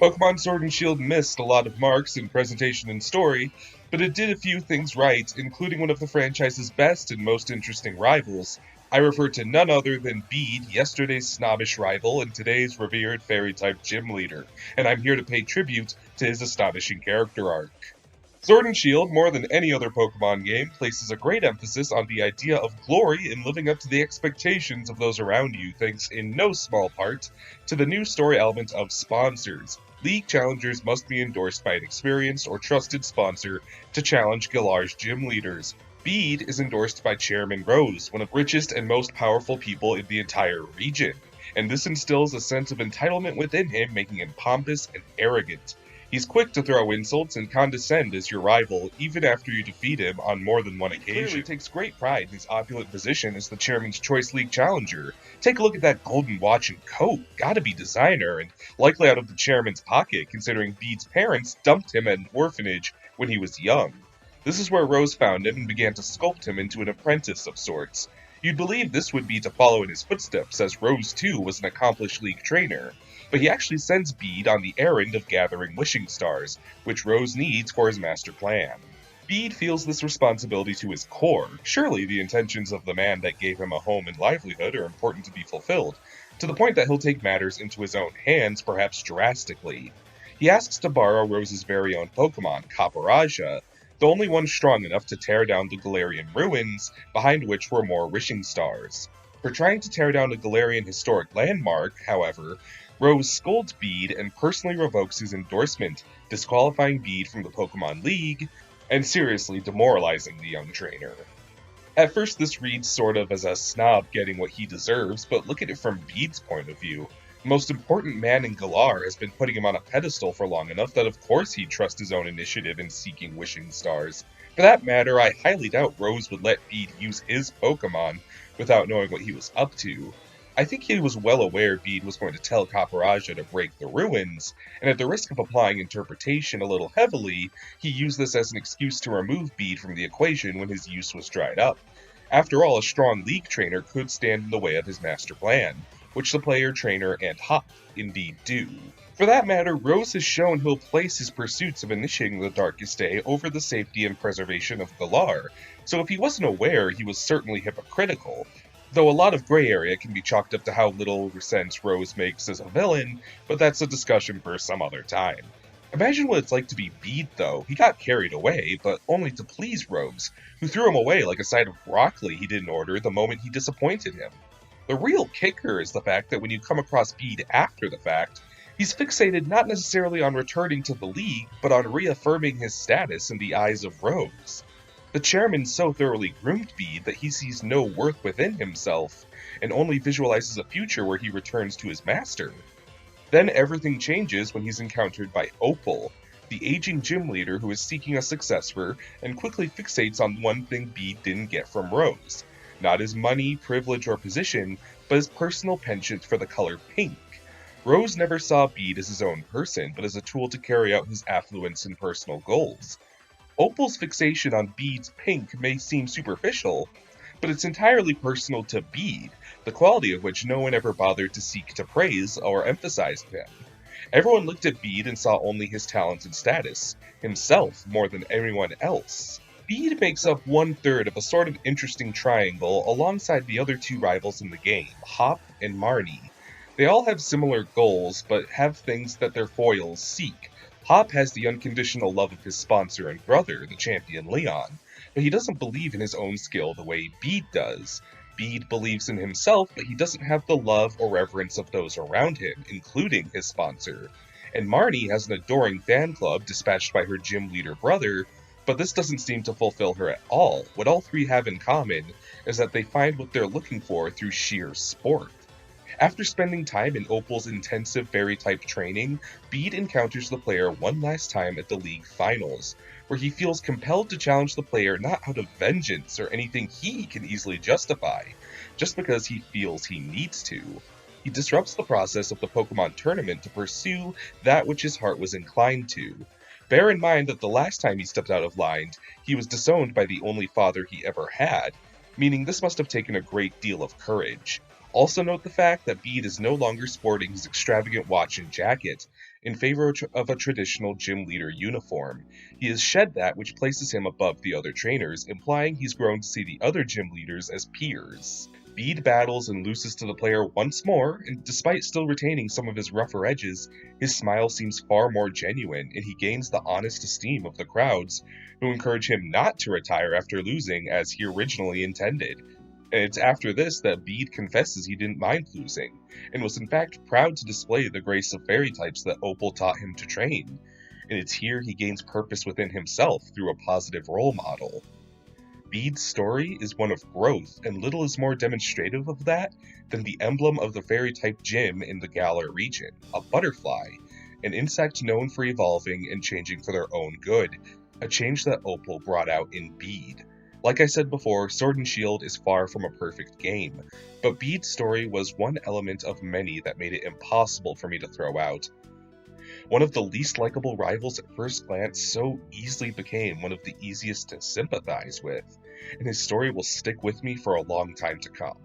Pokemon Sword and Shield missed a lot of marks in presentation and story, but it did a few things right, including one of the franchise's best and most interesting rivals. I refer to none other than Bede, yesterday's snobbish rival and today's revered fairy-type gym leader, and I'm here to pay tribute to his astonishing character arc. Sword and Shield, more than any other Pokemon game, places a great emphasis on the idea of glory in living up to the expectations of those around you, thanks in no small part to the new story element of sponsors. League challengers must be endorsed by an experienced or trusted sponsor to challenge Galar's gym leaders. Bede is endorsed by Chairman Rose, one of the richest and most powerful people in the entire region, and this instills a sense of entitlement within him, making him pompous and arrogant. He's quick to throw insults and condescend as your rival, even after you defeat him on more than one occasion. He clearly takes great pride in his opulent position as the Chairman's Choice League challenger. Take a look at that golden watch and coat, gotta be designer, and likely out of the Chairman's pocket, considering Bede's parents dumped him at an orphanage when he was young. This is where Rose found him and began to sculpt him into an apprentice of sorts. You'd believe this would be to follow in his footsteps, as Rose too was an accomplished League trainer, but he actually sends Bede on the errand of gathering wishing stars, which Rose needs for his master plan. Bede feels this responsibility to his core. Surely the intentions of the man that gave him a home and livelihood are important to be fulfilled, to the point that he'll take matters into his own hands, perhaps drastically. He asks to borrow Rose's very own Pokemon, Caparaja, the only one strong enough to tear down the Galarian ruins, behind which were more wishing stars. For trying to tear down a Galarian historic landmark, however, Rose scolds Bede and personally revokes his endorsement, disqualifying Bede from the Pokemon League, and seriously demoralizing the young trainer. At first this reads sort of as a snob getting what he deserves, but look at it from Bede's point of view. The most important man in Galar has been putting him on a pedestal for long enough that of course he'd trust his own initiative in seeking wishing stars. For that matter, I highly doubt Rose would let Bede use his Pokemon without knowing what he was up to. I think he was well aware Bede was going to tell Caparaja to break the ruins, and at the risk of applying interpretation a little heavily, he used this as an excuse to remove Bede from the equation when his use was dried up. After all, a strong League trainer could stand in the way of his master plan, which the player, trainer, and Hop indeed do. For that matter, Rose has shown he'll place his pursuits of initiating the Darkest Day over the safety and preservation of Galar, so if he wasn't aware, he was certainly hypocritical, though a lot of gray area can be chalked up to how little sense Rose makes as a villain, but that's a discussion for some other time. Imagine what it's like to be Bede, though. He got carried away, but only to please Rose, who threw him away like a side of broccoli he didn't order the moment he disappointed him. The real kicker is the fact that when you come across Bede after the fact, he's fixated not necessarily on returning to the League, but on reaffirming his status in the eyes of Rose. The chairman so thoroughly groomed Bede that he sees no worth within himself, and only visualizes a future where he returns to his master. Then everything changes when he's encountered by Opal, the aging gym leader who is seeking a successor and quickly fixates on one thing Bede didn't get from Rose. Not his money, privilege, or position, but his personal penchant for the color pink. Rose never saw Bede as his own person, but as a tool to carry out his affluence and personal goals. Opal's fixation on Bede's pink may seem superficial, but it's entirely personal to Bede, the quality of which no one ever bothered to seek to praise or emphasize in him. Everyone looked at Bede and saw only his talent and status, himself more than anyone else. Bede makes up one-third of a sort of interesting triangle alongside the other two rivals in the game, Hop and Marnie. They all have similar goals, but have things that their foils seek. Hop has the unconditional love of his sponsor and brother, the champion Leon, but he doesn't believe in his own skill the way Bede does. Bede believes in himself, but he doesn't have the love or reverence of those around him, including his sponsor. And Marnie has an adoring fan club dispatched by her gym leader brother, but this doesn't seem to fulfill her at all. What all three have in common is that they find what they're looking for through sheer sport. After spending time in Opal's intensive fairy-type training, Bede encounters the player one last time at the League Finals, where he feels compelled to challenge the player not out of vengeance or anything he can easily justify, just because he feels he needs to. He disrupts the process of the Pokemon tournament to pursue that which his heart was inclined to. Bear in mind that the last time he stepped out of line, he was disowned by the only father he ever had, meaning this must have taken a great deal of courage. Also note the fact that Bede is no longer sporting his extravagant watch and jacket. in favor of a traditional gym leader uniform. He has shed that, which places him above the other trainers, implying he's grown to see the other gym leaders as peers. Bede battles and loses to the player once more, and despite still retaining some of his rougher edges, his smile seems far more genuine, and he gains the honest esteem of the crowds, who encourage him not to retire after losing as he originally intended. And it's after this that Bede confesses he didn't mind losing, and was in fact proud to display the grace of fairy types that Opal taught him to train. And it's here he gains purpose within himself through a positive role model. Bede's story is one of growth, and little is more demonstrative of that than the emblem of the fairy type gym in the Galar region, a butterfly, an insect known for evolving and changing for their own good, a change that Opal brought out in Bede. Like I said before, Sword and Shield is far from a perfect game, but Bede's story was one element of many that made it impossible for me to throw out. One of the least likable rivals at first glance so easily became one of the easiest to sympathize with, and his story will stick with me for a long time to come.